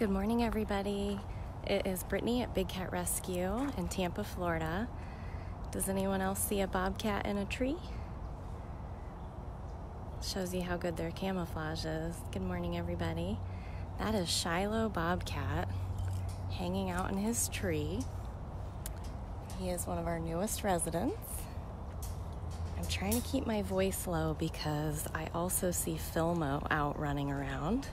Good morning, everybody. It is Brittany at Big Cat Rescue in Tampa, Florida. Does anyone else see a bobcat in a tree? Shows you how good their camouflage is. Good morning, everybody. That is Shiloh Bobcat hanging out in his tree. He is one of our newest residents. I'm trying to keep my voice low because I also see Philmo out running around.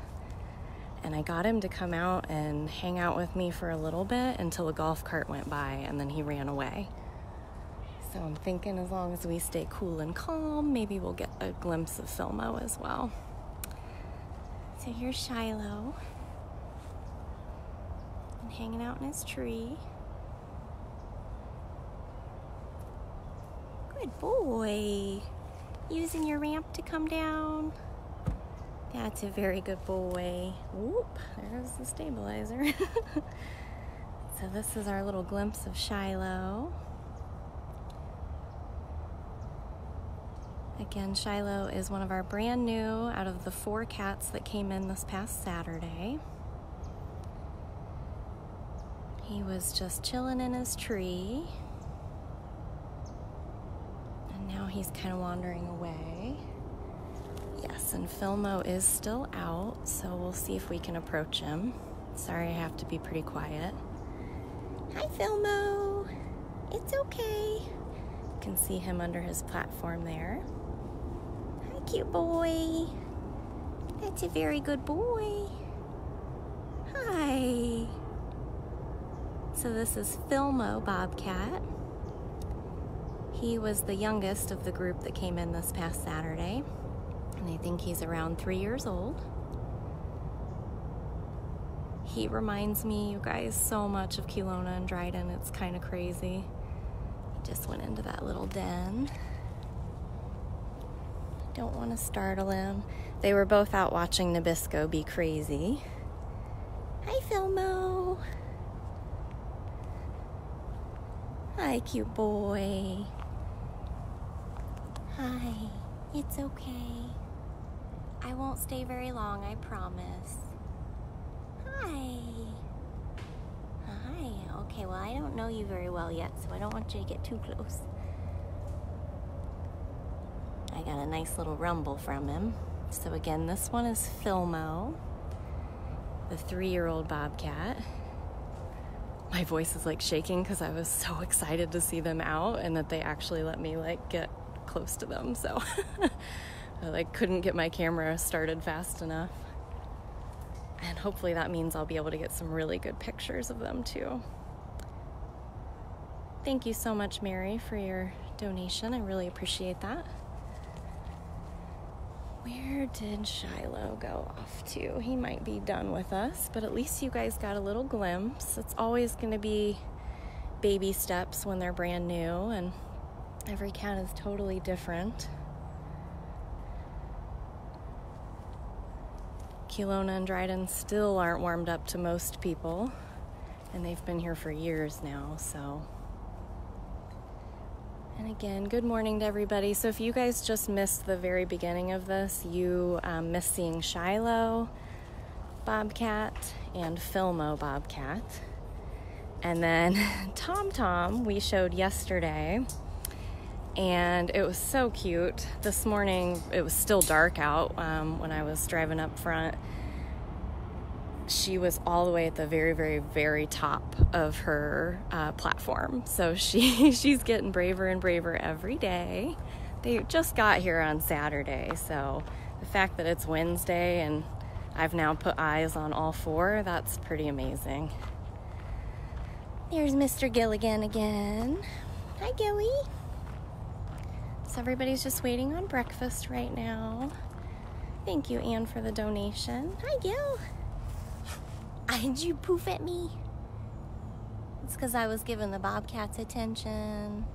And I got him to come out and hang out with me for a little bit until a golf cart went by and then he ran away. So I'm thinking as long as we stay cool and calm, maybe we'll get a glimpse of Philmo as well. So here's Shiloh. And hanging out in his tree. Good boy. Using your ramp to come down. That's a very good boy. Whoop, there's the stabilizer. So this is our little glimpse of Shiloh. Again, Shiloh is one of our brand new out of the 4 cats that came in this past Saturday. He was just chilling in his tree. And now he's kind of wandering away. Yes, and Philmo is still out, so we'll see if we can approach him. Sorry, I have to be pretty quiet. Hi, Philmo. It's okay. You can see him under his platform there. Hi, cute boy. That's a very good boy. Hi. So this is Philmo Bobcat. He was the youngest of the group that came in this past Saturday. And I think he's around 3 years old. He reminds me, you guys, so much of Kelowna and Dryden. It's kind of crazy. He just went into that little den. Don't want to startle him. They were both out watching Nabisco be crazy. Hi, Philmo. Hi, cute boy. Hi. It's okay. I won't stay very long, I promise. Hi. Hi. Okay, well, I don't know you very well yet, so I don't want you to get too close. I got a nice little rumble from him. So again, this one is Philmo, the 3-year-old bobcat. My voice is like shaking because I was so excited to see them out and that they actually let me like get close to them, so I couldn't get my camera started fast enough. And hopefully that means I'll be able to get some really good pictures of them too. Thank you so much, Mary, for your donation. I really appreciate that. Where did Shiloh go off to? He might be done with us, but at least you guys got a little glimpse. It's always going to be baby steps when they're brand new, and every cat is totally different. Kelowna and Dryden still aren't warmed up to most people, and they've been here for years now, so. And again, good morning to everybody. So if you guys just missed the very beginning of this, you missed seeing Shiloh Bobcat and Philmo Bobcat. And then Tomtom we showed yesterday. And it was so cute. This morning, it was still dark out when I was driving up front. She was all the way at the very, very, very top of her platform. So she's getting braver and braver every day. They just got here on Saturday, so the fact that it's Wednesday and I've now put eyes on all 4, that's pretty amazing. There's Mr. Gilligan again. Hi, Gilly. So everybody's just waiting on breakfast right now. Thank you, Anne, for the donation. Hi, Gil. Did you poof at me? It's because I was giving the bobcats attention.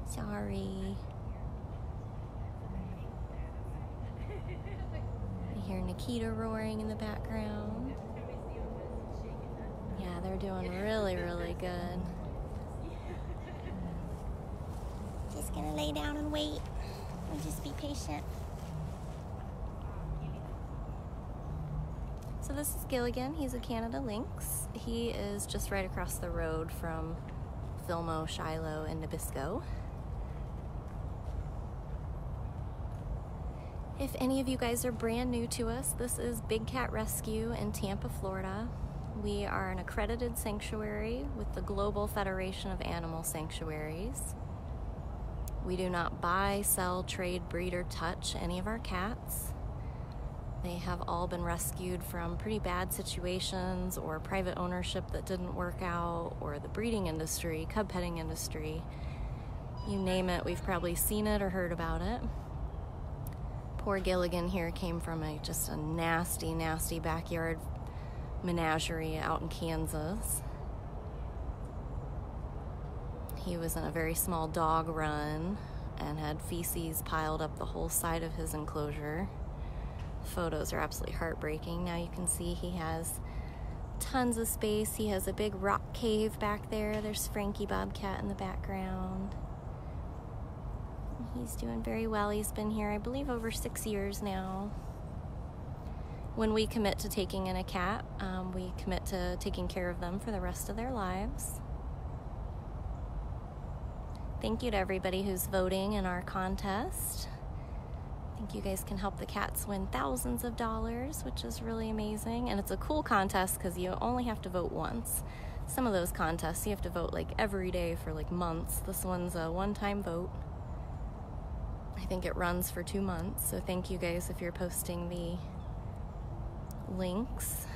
Sorry. I hear Nikita roaring in the background. Yeah, they're doing really, really good. Just gonna lay down and wait. I'll just be patient. So this is Gilligan. He's a Canada Lynx. He is just right across the road from Philmo, Shiloh, and Nabisco. If any of you guys are brand new to us, this is Big Cat Rescue in Tampa, Florida. We are an accredited sanctuary with the Global Federation of Animal Sanctuaries. We do not buy, sell, trade, breed, or touch any of our cats. They have all been rescued from pretty bad situations or private ownership that didn't work out, or the breeding industry, cub petting industry. You name it, we've probably seen it or heard about it. Poor Gilligan here came from just a nasty, nasty backyard menagerie out in Kansas. He was in a very small dog run and had feces piled up the whole side of his enclosure. Photos are absolutely heartbreaking. Now you can see he has tons of space. He has a big rock cave back there. There's Frankie Bobcat in the background. He's doing very well. He's been here, I believe, over 6 years now. When we commit to taking in a cat, we commit to taking care of them for the rest of their lives. Thank you to everybody who's voting in our contest. I think you guys can help the cats win thousands of dollars, which is really amazing. And it's a cool contest because you only have to vote once. Some of those contests you have to vote like every day for like months. This one's a one-time vote. I think it runs for 2 months. So thank you guys if you're posting the links.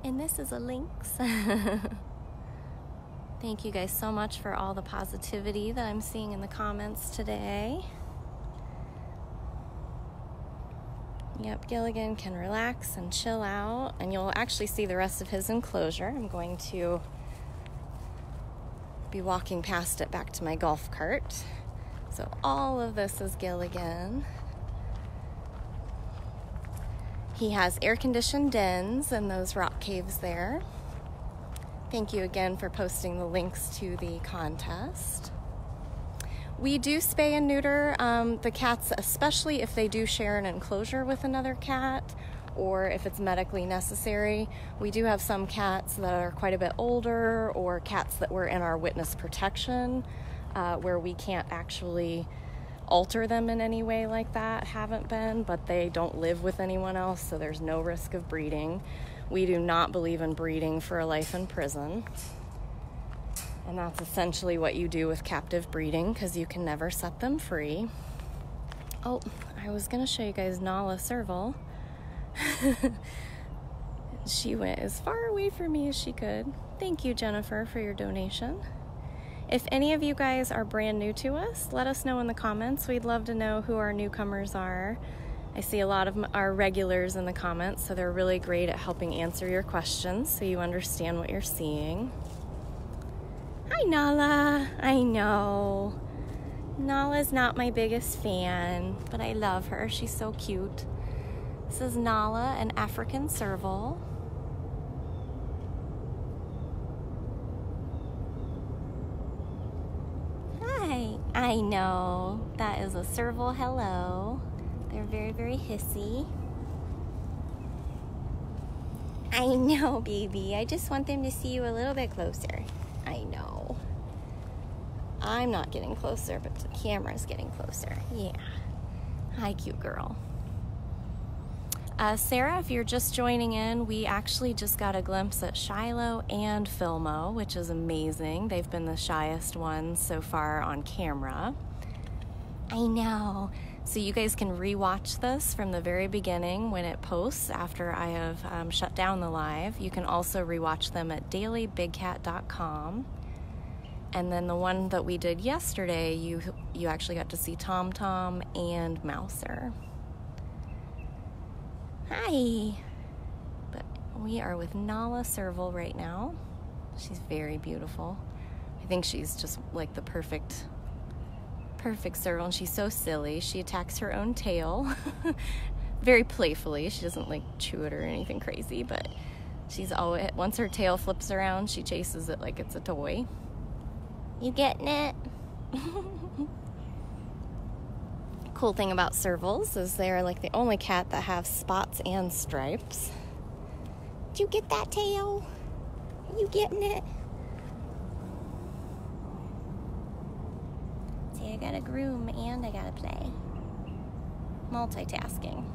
And this is a lynx. Thank you guys so much for all the positivity that I'm seeing in the comments today. Yep, Gilligan can relax and chill out, and you'll actually see the rest of his enclosure. I'm going to be walking past it back to my golf cart. So all of this is Gilligan. He has air-conditioned dens in those rock caves there. Thank you again for posting the links to the contest. We do spay and neuter the cats, especially if they do share an enclosure with another cat or if it's medically necessary. We do have some cats that are quite a bit older, or cats that were in our witness protection where we can't actually alter them in any way like that, haven't been, but they don't live with anyone else, so there's no risk of breeding. We do not believe in breeding for a life in prison. And that's essentially what you do with captive breeding, because you can never set them free. Oh, I was going to show you guys Nala Serval. She went as far away from me as she could. Thank you, Jennifer, for your donation. If any of you guys are brand new to us, let us know in the comments. We'd love to know who our newcomers are. I see a lot of our regulars in the comments, so they're really great at helping answer your questions so you understand what you're seeing. Hi, Nala. I know. Nala's not my biggest fan, but I love her. She's so cute. This is Nala, an African Serval. Hi. I know. That is a Serval. Hello. They're very, very hissy. I know, baby. I just want them to see you a little bit closer. I know. I'm not getting closer, but the camera's getting closer. Yeah. Hi, cute girl. Sarah, if you're just joining in, we actually just got a glimpse at Shiloh and Philmo, which is amazing. They've been the shyest ones so far on camera. I know. So you guys can rewatch this from the very beginning when it posts after I have shut down the live. You can also rewatch them at dailybigcat.com. And then the one that we did yesterday, you actually got to see Tomtom and Mouser. Hi. But we are with Nala Serval right now. She's very beautiful. I think she's just like the perfect Serval, and she's so silly. She attacks her own tail very playfully. She doesn't like chew it or anything crazy, but she's always, once her tail flips around, she chases it like it's a toy. You getting it? Cool thing about Servals is they're like the only cat that have spots and stripes. Did you get that tail? Are you getting it? See, I gotta groom and I gotta play. Multitasking.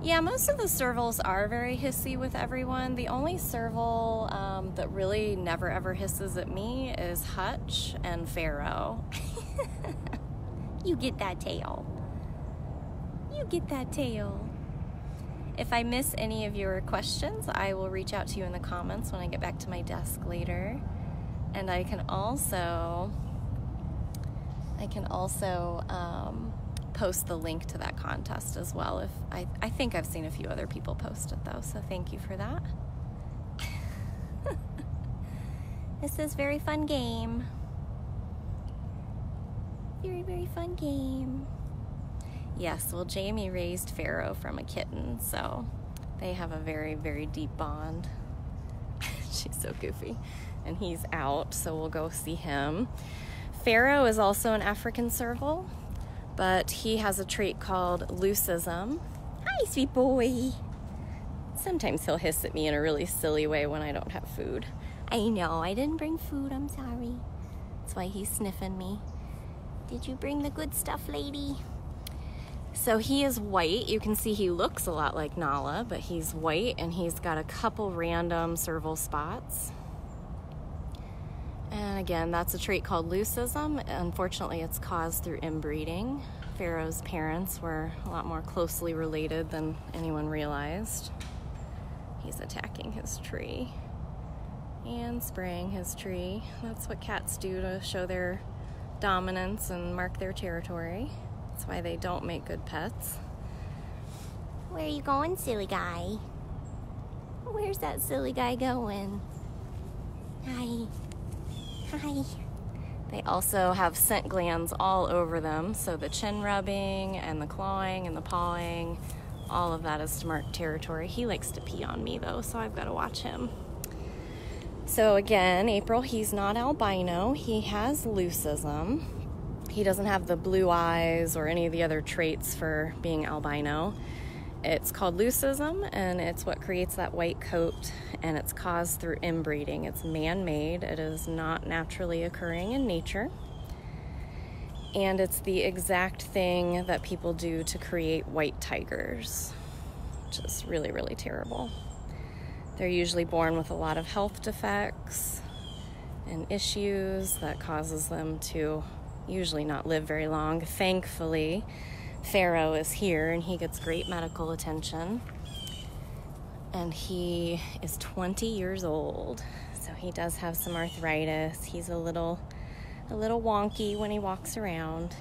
Yeah, most of the Servals are very hissy with everyone. The only Serval that really never ever hisses at me is Hutch and Pharaoh. You get that tail. You get that tail. If I miss any of your questions, I will reach out to you in the comments when I get back to my desk later. And I can also post the link to that contest as well. If I think I've seen a few other people post it though, so thank you for that. This is a very fun game. Very, very fun game. Yes, well, Jamie raised Pharaoh from a kitten, so they have a very, very deep bond. She's so goofy. And he's out, so we'll go see him. Pharaoh is also an African Serval, but he has a trait called leucism. Hi, sweet boy. Sometimes he'll hiss at me in a really silly way when I don't have food. I know, I didn't bring food, I'm sorry. That's why he's sniffing me. Did you bring the good stuff, lady? So he is white. You can see he looks a lot like Nala, but he's white and he's got a couple random Serval spots. And again, that's a trait called leucism. Unfortunately, it's caused through inbreeding. Pharaoh's parents were a lot more closely related than anyone realized. He's attacking his tree and spraying his tree. That's what cats do to show their dominance and mark their territory. That's why they don't make good pets. Where are you going, silly guy? Where's that silly guy going? Hi. Hi. They also have scent glands all over them, so the chin rubbing and the clawing and the pawing, all of that is to mark territory. He likes to pee on me though, so I've got to watch him. So again, April, he's not albino. He has leucism. He doesn't have the blue eyes or any of the other traits for being albino. It's called leucism, and it's what creates that white coat, and it's caused through inbreeding. It's man-made. It is not naturally occurring in nature. And it's the exact thing that people do to create white tigers, which is really, really terrible. They're usually born with a lot of health defects and issues that causes them to usually not live very long. Thankfully, Pharaoh is here and he gets great medical attention. And he is 20 years old, so he does have some arthritis. He's a little wonky when he walks around,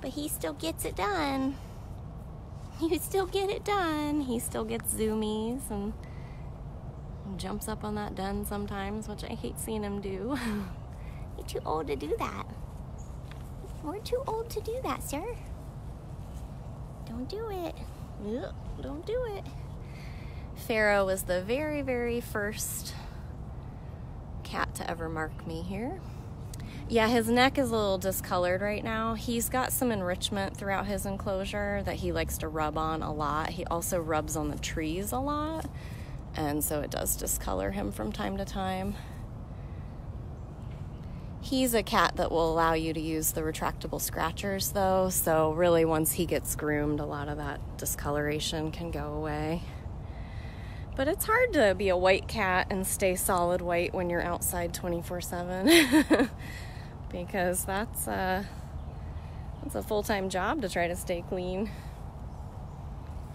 but he still gets it done. You still get it done. He still gets zoomies and jumps up on that den sometimes, which I hate seeing him do. You're too old to do that. We're too old to do that, sir. Don't do it. Ugh, don't do it. Pharaoh was the very, very first cat to ever mark me here. Yeah, his neck is a little discolored right now. He's got some enrichment throughout his enclosure that he likes to rub on a lot. He also rubs on the trees a lot, and so it does discolor him from time to time. He's a cat that will allow you to use the retractable scratchers though, so really once he gets groomed, a lot of that discoloration can go away. But it's hard to be a white cat and stay solid white when you're outside 24/7 because that's a full-time job to try to stay clean.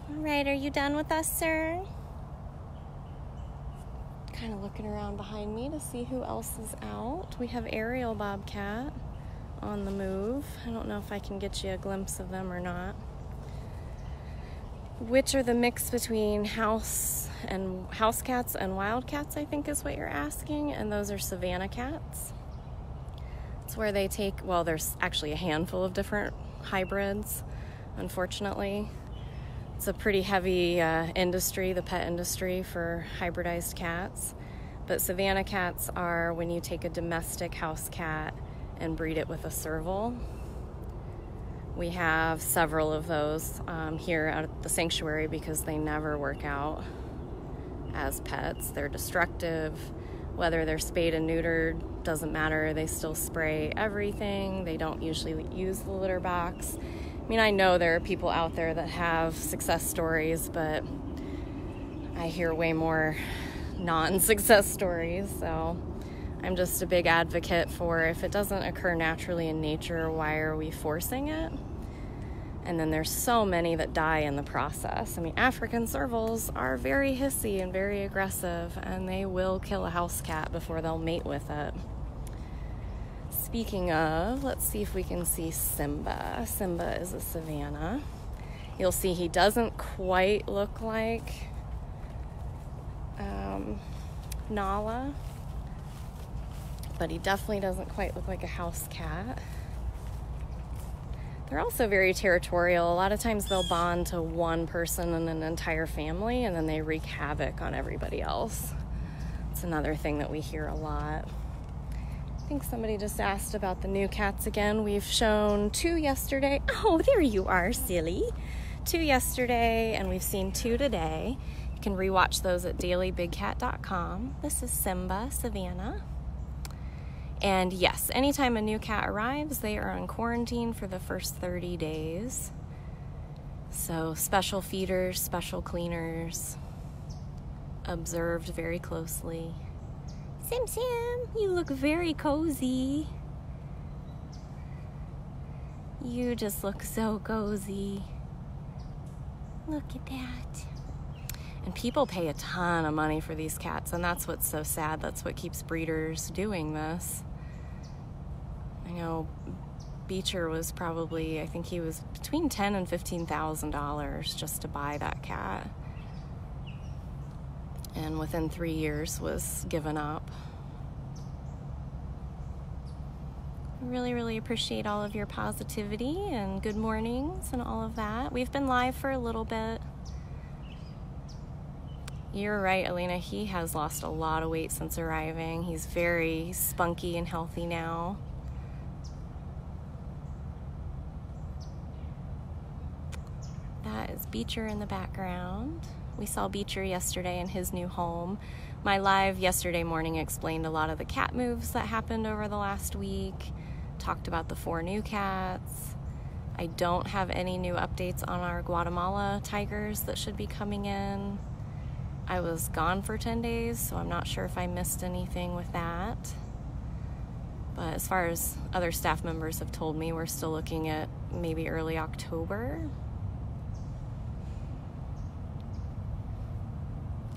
All right, are you done with us, sir? Kind of looking around behind me to see who else is out. We have Ariel Bobcat on the move. I don't know if I can get you a glimpse of them or not. Which are the mix between house cats and wild cats, I think is what you're asking, and those are Savannah Cats. It's where they take, well, there's actually a handful of different hybrids, unfortunately. It's a pretty heavy industry, the pet industry, for hybridized cats. But Savannah Cats are when you take a domestic house cat and breed it with a Serval. We have several of those here at the sanctuary because they never work out as pets. They're destructive. Whether they're spayed and neutered, doesn't matter. They still spray everything. They don't usually use the litter box. I mean, I know there are people out there that have success stories, but I hear way more non-success stories. So I'm just a big advocate for, if it doesn't occur naturally in nature, why are we forcing it? And then there's so many that die in the process. I mean, African servals are very hissy and very aggressive, and they will kill a house cat before they'll mate with it. Speaking of, let's see if we can see Simba. Simba is a Savannah. You'll see he doesn't quite look like Nala, but he definitely doesn't quite look like a house cat. They're also very territorial. A lot of times they'll bond to one person and an entire family, and then they wreak havoc on everybody else. It's another thing that we hear a lot. I think somebody just asked about the new cats again. We've shown 2 yesterday. Oh, there you are, silly. 2 yesterday, and we've seen 2 today. You can rewatch those at dailybigcat.com. This is Simba, Savannah. And yes, anytime a new cat arrives, they are on quarantine for the first 30 days. So special feeders, special cleaners, observed very closely. Sim Sim, you look very cozy. You just look so cozy. Look at that. And people pay a ton of money for these cats, and that's what's so sad. That's what keeps breeders doing this. I know Beecher was probably, I think he was between $10,000 and $15,000 just to buy that cat. And within 3 years was given up. I really, really appreciate all of your positivity and good mornings and all of that. We've been live for a little bit. You're right, Alina. He has lost a lot of weight since arriving. He's very spunky and healthy now. That is Beecher in the background. We saw Beecher yesterday in his new home. My live yesterday morning explained a lot of the cat moves that happened over the last week. Talked about the 4 new cats. I don't have any new updates on our Guatemala tigers that should be coming in. I was gone for 10 days, so I'm not sure if I missed anything with that. But as far as other staff members have told me, we're still looking at maybe early October.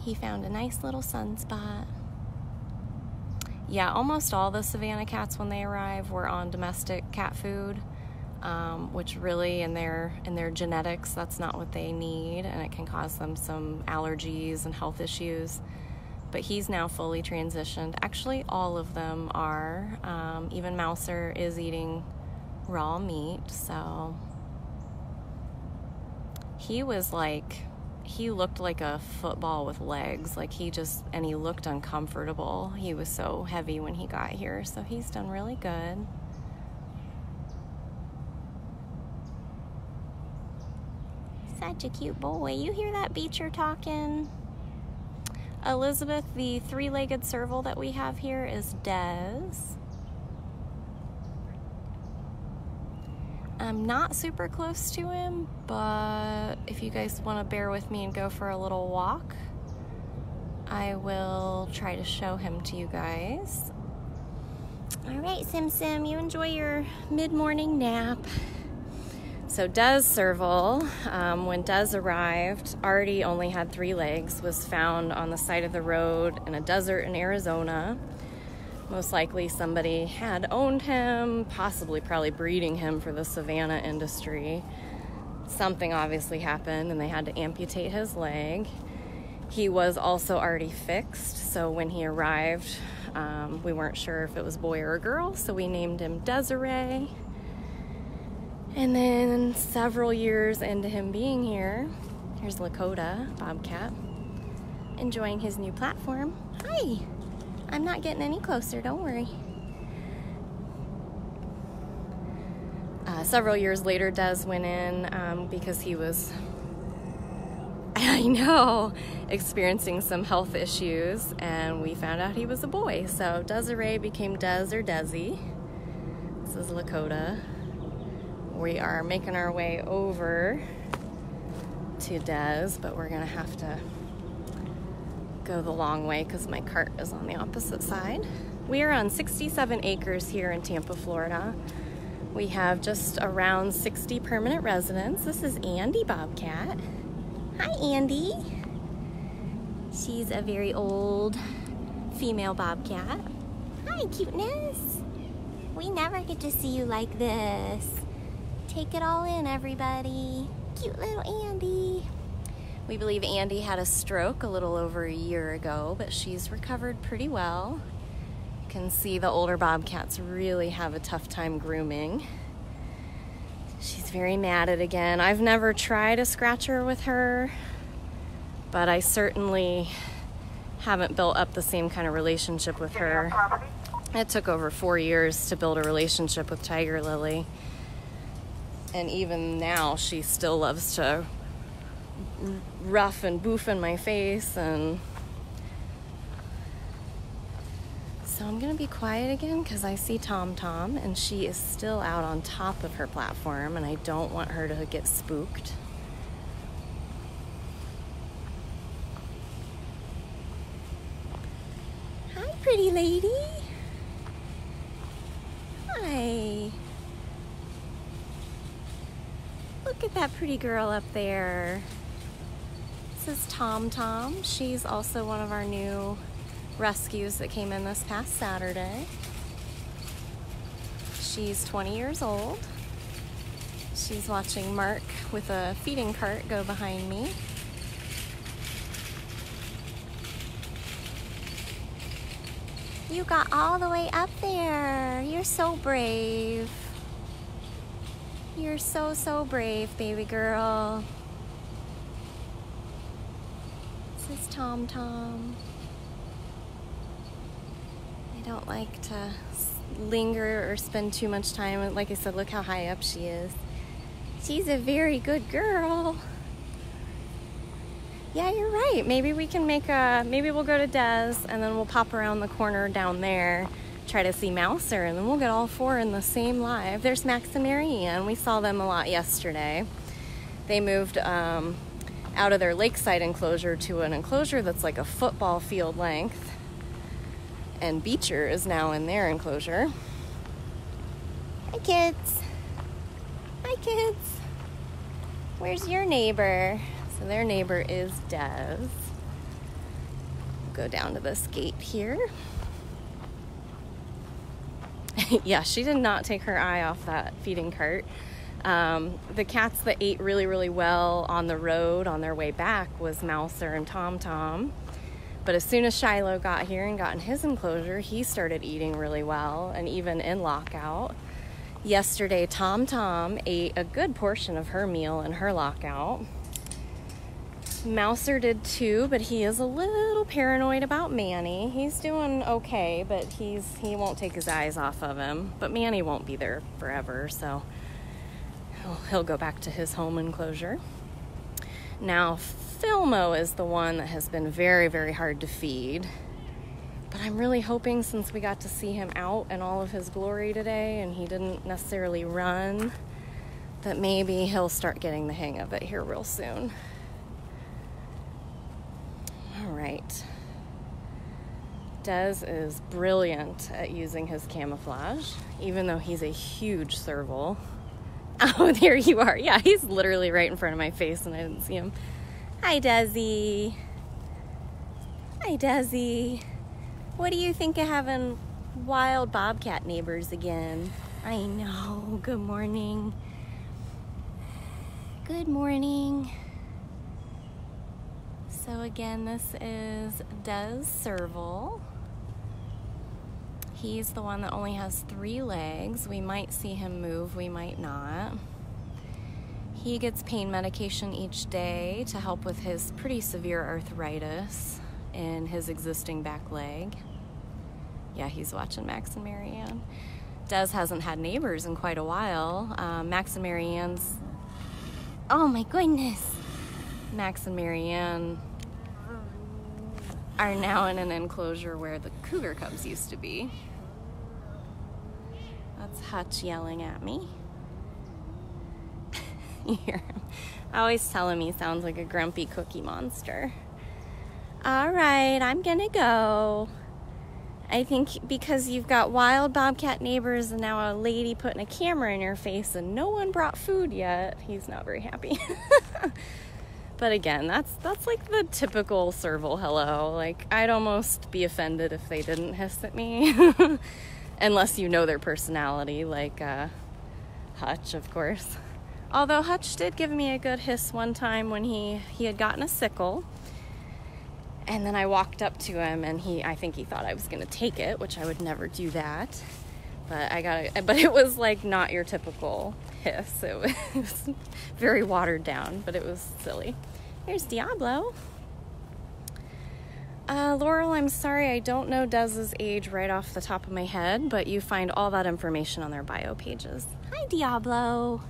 He found a nice little sunspot. Yeah, almost all the Savannah cats when they arrive were on domestic cat food, which really in their genetics, that's not what they need, and it can cause them some allergies and health issues. But he's now fully transitioned. Actually, all of them are. Even Mouser is eating raw meat, so he was like, he looked like a football with legs. Like he looked uncomfortable. He was so heavy when he got here, so he's done really good. Such a cute boy. You hear that Beecher talking? Elizabeth, the 3-legged serval that we have here, is Des. I'm not super close to him, but if you guys want to bear with me and go for a little walk, I will try to show him to you guys. All right, Sim Sim, you enjoy your mid-morning nap. So Des Serval, when Des arrived, already only had 3 legs, was found on the side of the road in a desert in Arizona. Most likely somebody had owned him, probably breeding him for the Savannah industry. Something obviously happened and they had to amputate his leg. He was also already fixed, so when he arrived, we weren't sure if it was boy or a girl, so we named him Desiree. And then several years into him being here, here's Lakota, Bobcat, enjoying his new platform. Hi! I'm not getting any closer, don't worry. Several years later, Des went in because he was, I know, experiencing some health issues, and we found out he was a boy. So Desiree became Des or Desi. This is Lakota. We are making our way over to Des, but we're gonna have to go the long way because my cart is on the opposite side. We are on 67 acres here in Tampa, Florida. We have just around 60 permanent residents. This is Andi Bobcat. Hi, Andi. She's a very old female bobcat. Hi, cuteness. We never get to see you like this. Take it all in, everybody. Cute little Andi. We believe Andi had a stroke a little over a year ago, but she's recovered pretty well. You can see the older bobcats really have a tough time grooming. She's very matted again. I've never tried a scratcher with her, but I certainly haven't built up the same kind of relationship with her. It took over 4 years to build a relationship with Tiger Lily. And even now, she still loves to rough and boof in my face. And so I'm gonna be quiet again because I see Tomtom, and she is still out on top of her platform, and I don't want her to get spooked. Hi, pretty lady. Hi. Look at that pretty girl up there. This is Tomtom. She's also one of our new rescues that came in this past Saturday. She's 20 years old. She's watching Mark with a feeding cart go behind me. You got all the way up there. You're so brave. You're so, so brave, baby girl. This is Tomtom. I don't like to linger or spend too much time. Like I said, look how high up she is. She's a very good girl. Yeah, you're right. Maybe we can maybe we'll go to Des and then we'll pop around the corner down there, try to see Mouser, and then we'll get all four in the same live. There's Max and Marianne. We saw them a lot yesterday. They moved out of their lakeside enclosure to an enclosure that's like a football field length. And Beecher is now in their enclosure. Hi, kids. Hi, kids. Where's your neighbor? So their neighbor is Des. We'll go down to this gate here. Yeah, she did not take her eye off that feeding cart. The cats that ate really, really well on the road on their way back was Mouser and Tomtom. But as soon as Shiloh got here and got in his enclosure, he started eating really well, and even in lockout. Yesterday, Tomtom ate a good portion of her meal in her lockout. Mouser did too, but he is a little paranoid about Manny. He's doing okay, but he won't take his eyes off of him. But Manny won't be there forever, so he'll go back to his home enclosure. Now, Philmo is the one that has been very, very hard to feed. But I'm really hoping, since we got to see him out in all of his glory today and he didn't necessarily run, that maybe he'll start getting the hang of it here real soon. All right. Des is brilliant at using his camouflage, even though he's a huge serval. Oh, there you are. Yeah, he's literally right in front of my face and I didn't see him. Hi, Desi. Hi, Desi. What do you think of having wild bobcat neighbors again? I know. Good morning. Good morning. So again, this is Des Serval. He's the one that only has 3 legs. We might see him move, we might not. He gets pain medication each day to help with his pretty severe arthritis in his existing back leg. Yeah, he's watching Max and Marianne. Des hasn't had neighbors in quite a while. Max and Marianne's... Oh my goodness! Max and Marianne are now in an enclosure where the cougar cubs used to be. That's Hutch yelling at me. You hear him. I always tell him he sounds like a grumpy Cookie Monster. All right, I'm gonna go. I think because you've got wild bobcat neighbors and now a lady putting a camera in your face and no one brought food yet, he's not very happy. But again, that's like the typical Serval hello. Like, I'd almost be offended if they didn't hiss at me. Unless you know their personality, like Hutch, of course. Although Hutch did give me a good hiss one time when he had gotten a sickle. And then I walked up to him and I think he thought I was going to take it, which I would never do that. But it was like not your typical hiss. It was very watered down, but it was silly. Here's Diablo. Laurel, I'm sorry, I don't know Dez's age right off the top of my head, but you find all that information on their bio pages. Hi, Diablo.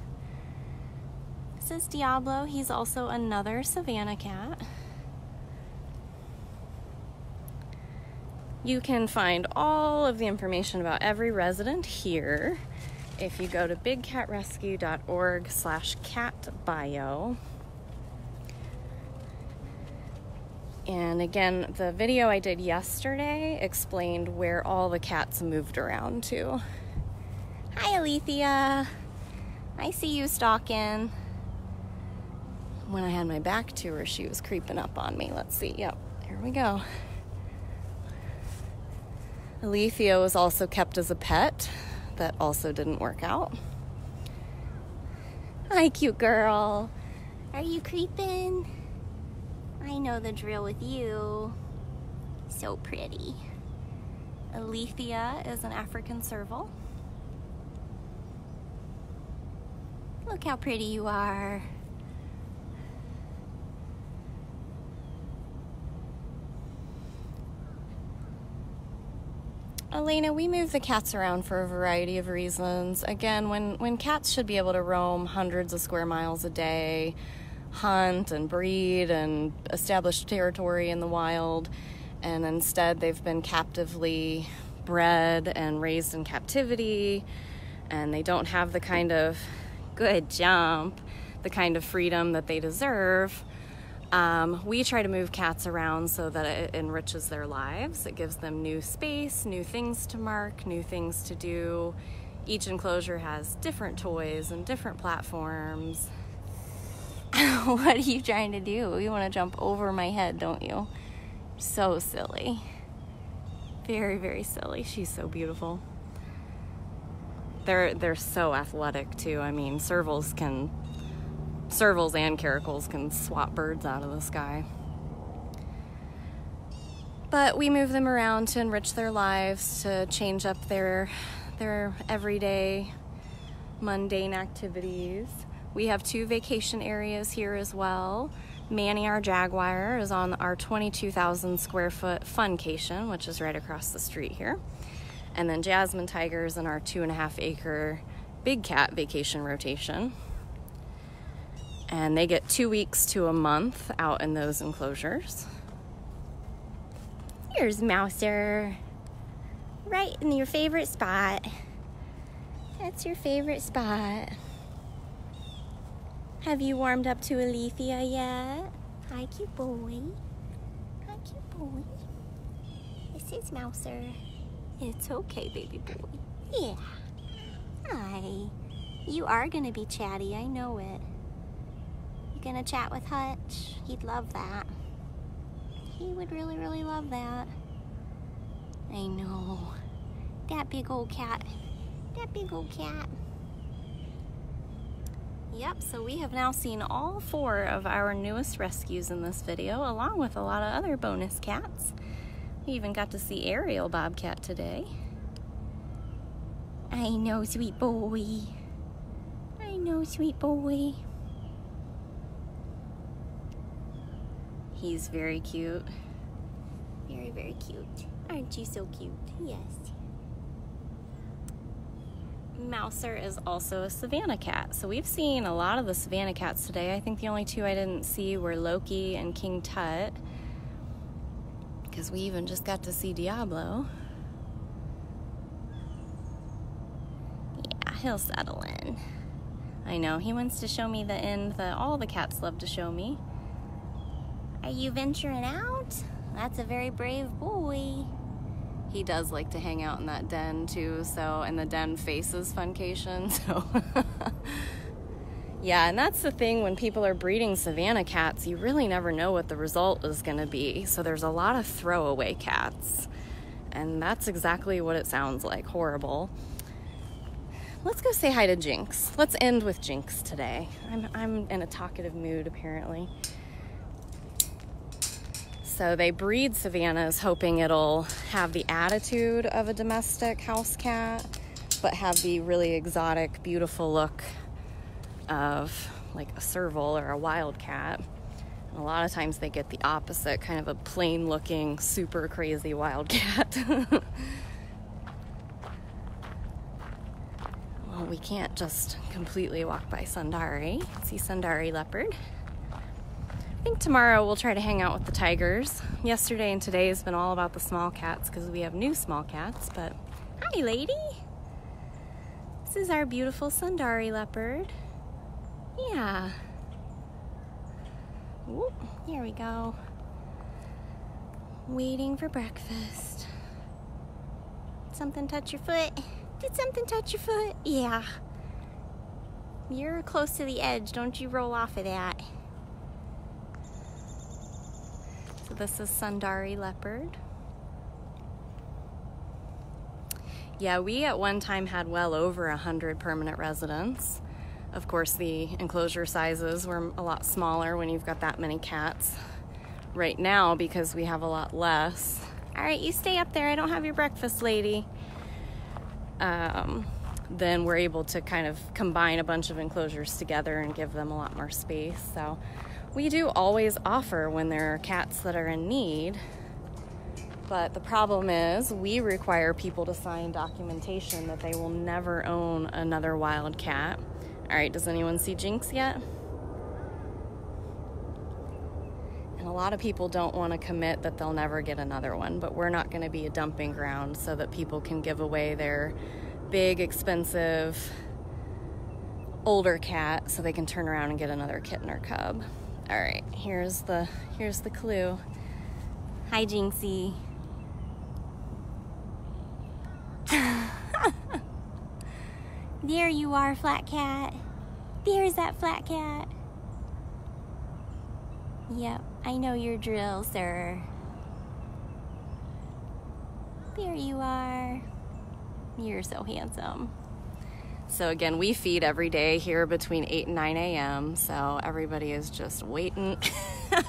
This is Diablo. He's also another Savannah cat. You can find all of the information about every resident here if you go to bigcatrescue.org/catbio. And again, the video I did yesterday explained where all the cats moved around to. Hi, Illithia. I see you stalking. When I had my back to her, she was creeping up on me. Let's see. Yep, here we go. Illithia was also kept as a pet. That also didn't work out. Hi, cute girl. Are you creeping? I know the drill with you. So pretty. Illithia is an African serval. Look how pretty you are. Elena, we move the cats around for a variety of reasons. Again, when cats should be able to roam hundreds of square miles a day, hunt and breed and establish territory in the wild, and instead they've been captively bred and raised in captivity, and they don't have the kind of good jump, the kind of freedom that they deserve. We try to move cats around so that it enriches their lives. It gives them new space, new things to mark, new things to do. Each enclosure has different toys and different platforms. What are you trying to do? You want to jump over my head, don't you? So silly. Very, very silly. She's so beautiful. They're so athletic too. I mean, Servals and caracals can swat birds out of the sky. But we move them around to enrich their lives, to change up their everyday mundane activities. We have 2 vacation areas here as well. Manny, our Jaguar, is on our 22,000 square foot funcation, which is right across the street here. And then Jasmine Tiger's in our 2.5 acre big cat vacation rotation. And they get 2 weeks to a month out in those enclosures. Here's Mouser. Right in your favorite spot. That's your favorite spot. Have you warmed up to Illithia yet? Hi, cute boy. Hi, cute boy. This is Mouser. It's okay, baby boy. Yeah. Hi. You are gonna be chatty, I know it. You gonna chat with Hutch? He'd love that. He would really, really love that. I know. That big old cat. That big old cat. Yep, so we have now seen all 4 of our newest rescues in this video, along with a lot of other bonus cats. We even got to see Ariel Bobcat today. I know, sweet boy. I know, sweet boy. He's very cute. Very, very cute. Aren't you so cute? Yes. Mouser is also a Savannah cat. So we've seen a lot of the Savannah cats today. I think the only two I didn't see were Loki and King Tut, because we even just got to see Diablo. Yeah, he'll settle in. I know, he wants to show me the end that all the cats love to show me. Are you venturing out? That's a very brave boy. He does like to hang out in that den too, so, and the den faces Funcation, so. Yeah, and that's the thing when people are breeding Savannah cats, you really never know what the result is gonna be. So there's a lot of throwaway cats, and that's exactly what it sounds like, horrible. Let's go say hi to Jinx. Let's end with Jinx today. I'm in a talkative mood, apparently. So they breed Savannahs hoping it'll have the attitude of a domestic house cat, but have the really exotic, beautiful look of like a Serval or a wild cat. And a lot of times they get the opposite, kind of a plain looking, super crazy wild cat. Well, we can't just completely walk by Sundari. See Sundari Leopard. I think tomorrow we'll try to hang out with the tigers. Yesterday and today has been all about the small cats because we have new small cats, but hi lady. This is our beautiful Sundari Leopard. Yeah. Whoop, here we go. Waiting for breakfast. Something touch your foot? Did something touch your foot? Yeah. You're close to the edge. Don't you roll off of that. So this is Sundari Leopard. Yeah, we at one time had well over 100 permanent residents. Of course, the enclosure sizes were a lot smaller when you've got that many cats. Right now, because we have a lot less. All right, you stay up there. I don't have your breakfast, lady. Then we're able to kind of combine a bunch of enclosures together and give them a lot more space. So we do always offer when there are cats that are in need, but the problem is we require people to sign documentation that they will never own another wild cat. All right, does anyone see Jinx yet? And a lot of people don't want to commit that they'll never get another one, but we're not going to be a dumping ground so that people can give away their big, expensive, older cat so they can turn around and get another kitten or cub. All right, here's the clue. Hi, Jinxie. There you are, flat cat. There's that flat cat. Yep, I know your drill, sir. There you are. You're so handsome. So again, we feed every day here between 8 and 9 a.m. So everybody is just waiting,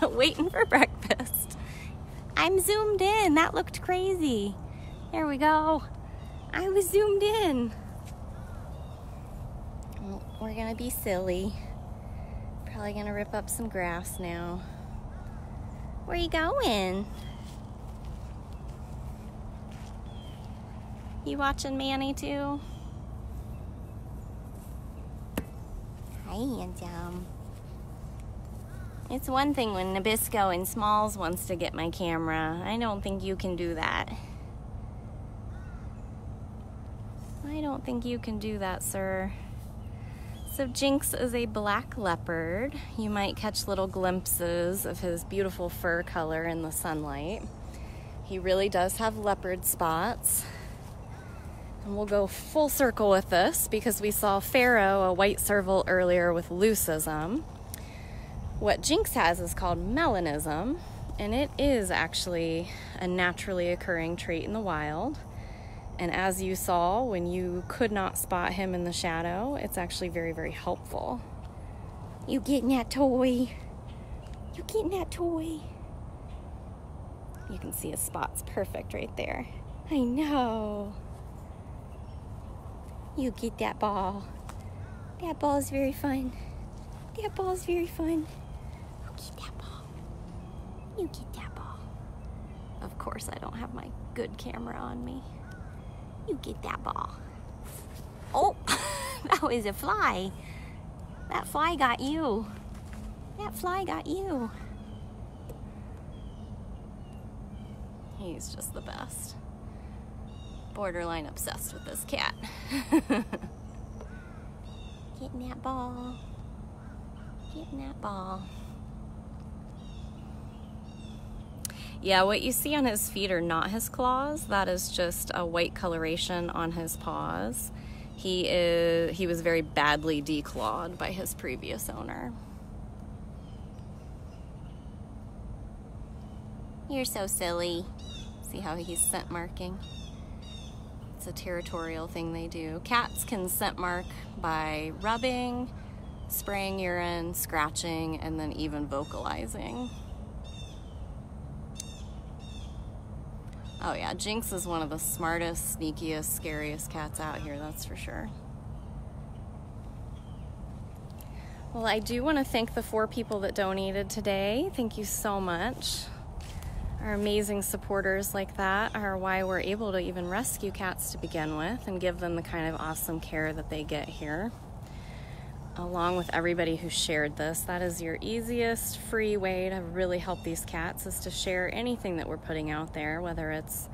waiting for breakfast. I'm zoomed in. That looked crazy. There we go. I was zoomed in. Well, we're gonna be silly. Probably gonna rip up some grass now. Where you going? You watching Manny too? Hi, handsome. It's one thing when Nabisco in Smalls wants to get my camera. I don't think you can do that. I don't think you can do that, sir. So Jinx is a black leopard. You might catch little glimpses of his beautiful fur color in the sunlight. He really does have leopard spots. And we'll go full circle with this because we saw Pharaoh, a white serval, earlier with leucism. What Jinx has is called melanism, and it is actually a naturally occurring trait in the wild. And as you saw, when you could not spot him in the shadow, it's actually very, very helpful. You getting that toy? You getting that toy? You can see his spots perfect right there. I know. You get that ball. That ball is very fun. That ball is very fun. You get that ball. You get that ball. Of course, I don't have my good camera on me. You get that ball. Oh, that was a fly. That fly got you. That fly got you. He's just the best. Borderline obsessed with this cat. Getting that ball. Getting that ball. Yeah, what you see on his feet are not his claws. That is just a white coloration on his paws. He was very badly declawed by his previous owner. You're so silly. See how he's scent marking? It's a territorial thing they do. Cats can scent mark by rubbing, spraying urine, scratching, and then even vocalizing. Oh yeah, Jinx is one of the smartest, sneakiest, scariest cats out here, that's for sure. Well, I do want to thank the 4 people that donated today. Thank you so much. Our amazing supporters like that are why we're able to even rescue cats to begin with and give them the kind of awesome care that they get here. Along with everybody who shared this, that is your easiest free way to really help these cats, is to share anything that we're putting out there, whether it's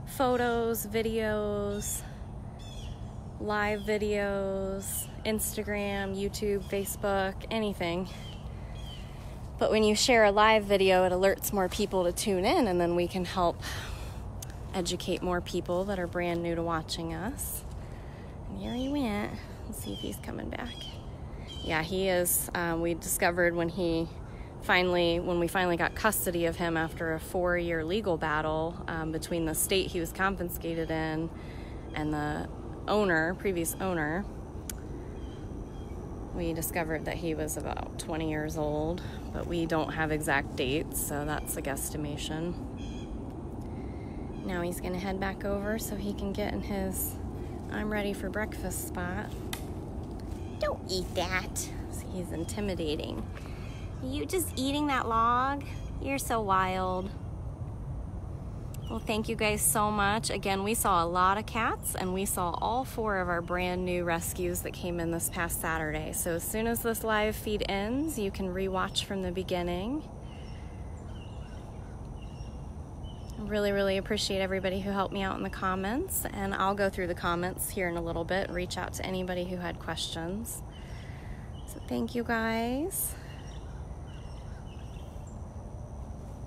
photos, videos, live videos, Instagram, YouTube, Facebook, anything. But when you share a live video, it alerts more people to tune in, and then we can help educate more people that are brand new to watching us. And here he went. Let's see if he's coming back. Yeah, he is. We discovered when we finally got custody of him after a 4-year legal battle between the state he was confiscated in and the previous owner, we discovered that he was about 20 years old, but we don't have exact dates, so that's a guesstimation. Now he's gonna head back over so he can get in his I'm ready for breakfast spot. Don't eat that. See, he's intimidating. Are you just eating that log? You're so wild. Well, thank you guys so much. Again, we saw a lot of cats, and we saw all 4 of our brand new rescues that came in this past Saturday. So as soon as this live feed ends, you can rewatch from the beginning. I really, really appreciate everybody who helped me out in the comments, and I'll go through the comments here in a little bit and reach out to anybody who had questions. So thank you guys.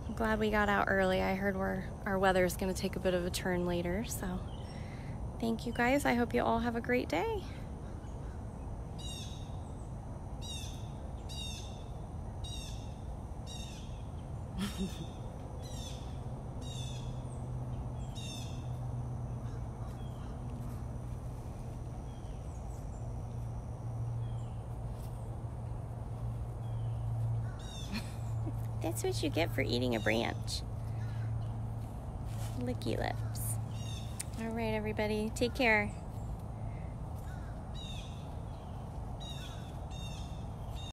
I'm glad we got out early. I heard our weather is going to take a bit of a turn later, so thank you guys. I hope you all have a great day. That's what you get for eating a branch. Licky lips. All right, everybody. Take care.